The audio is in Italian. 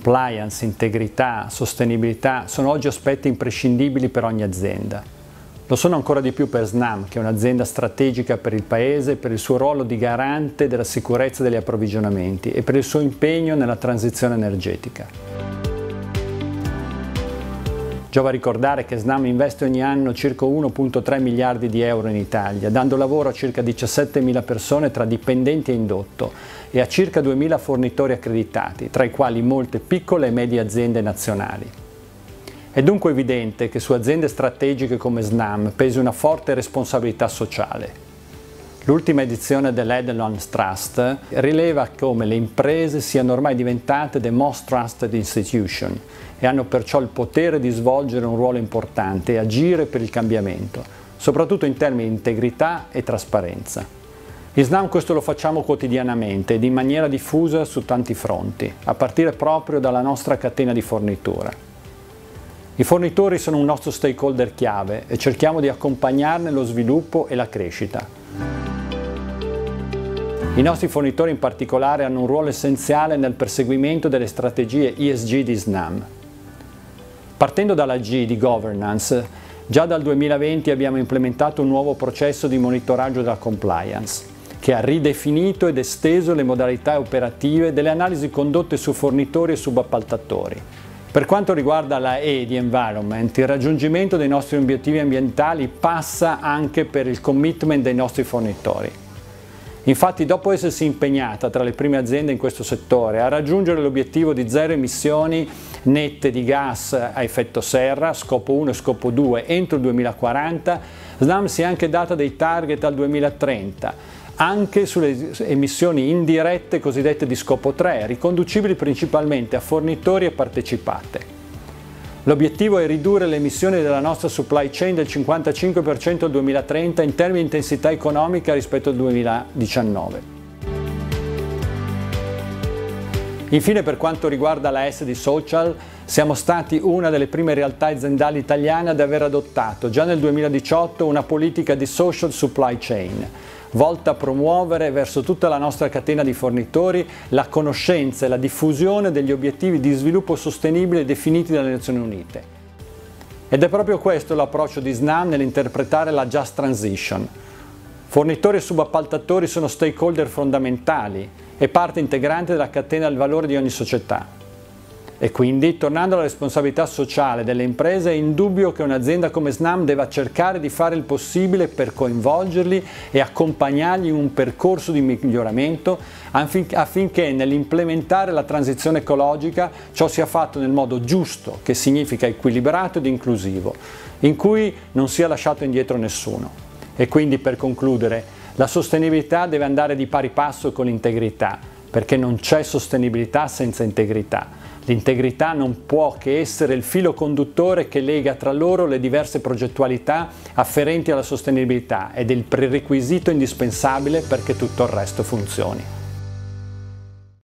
Compliance, integrità, sostenibilità sono oggi aspetti imprescindibili per ogni azienda. Lo sono ancora di più per Snam, che è un'azienda strategica per il Paese per il suo ruolo di garante della sicurezza degli approvvigionamenti e per il suo impegno nella transizione energetica. Giova ricordare che Snam investe ogni anno circa 1,3 miliardi di euro in Italia, dando lavoro a circa 17.000 persone tra dipendenti e indotto e a circa 2.000 fornitori accreditati, tra i quali molte piccole e medie aziende nazionali. È dunque evidente che su aziende strategiche come Snam pesi una forte responsabilità sociale. L'ultima edizione dell'Edelman Trust rileva come le imprese siano ormai diventate the most trusted institution e hanno perciò il potere di svolgere un ruolo importante e agire per il cambiamento, soprattutto in termini di integrità e trasparenza. In Snam questo lo facciamo quotidianamente ed in maniera diffusa su tanti fronti, a partire proprio dalla nostra catena di fornitura. I fornitori sono un nostro stakeholder chiave e cerchiamo di accompagnarne lo sviluppo e la crescita. I nostri fornitori in particolare hanno un ruolo essenziale nel perseguimento delle strategie ESG di Snam. Partendo dalla G di governance, già dal 2020 abbiamo implementato un nuovo processo di monitoraggio della compliance, che ha ridefinito ed esteso le modalità operative delle analisi condotte su fornitori e subappaltatori. Per quanto riguarda la E di environment, il raggiungimento dei nostri obiettivi ambientali passa anche per il commitment dei nostri fornitori. Infatti, dopo essersi impegnata tra le prime aziende in questo settore a raggiungere l'obiettivo di zero emissioni nette di gas a effetto serra, scopo 1 e scopo 2, entro il 2040, Snam si è anche data dei target al 2030, anche sulle emissioni indirette cosiddette di scopo 3, riconducibili principalmente a fornitori e partecipate. L'obiettivo è ridurre le emissioni della nostra supply chain del 55% al 2030 in termini di intensità economica rispetto al 2019. Infine, per quanto riguarda la S di social, siamo stati una delle prime realtà aziendali italiane ad aver adottato già nel 2018 una politica di social supply chain, volta a promuovere verso tutta la nostra catena di fornitori la conoscenza e la diffusione degli obiettivi di sviluppo sostenibile definiti dalle Nazioni Unite. Ed è proprio questo l'approccio di Snam nell'interpretare la Just Transition. Fornitori e subappaltatori sono stakeholder fondamentali e parte integrante della catena del valore di ogni società. E quindi, tornando alla responsabilità sociale delle imprese, è indubbio che un'azienda come Snam debba cercare di fare il possibile per coinvolgerli e accompagnarli in un percorso di miglioramento affinché nell'implementare la transizione ecologica ciò sia fatto nel modo giusto, che significa equilibrato ed inclusivo, in cui non sia lasciato indietro nessuno. E quindi, per concludere, la sostenibilità deve andare di pari passo con l'integrità, perché non c'è sostenibilità senza integrità. L'integrità non può che essere il filo conduttore che lega tra loro le diverse progettualità afferenti alla sostenibilità ed è il prerequisito indispensabile perché tutto il resto funzioni.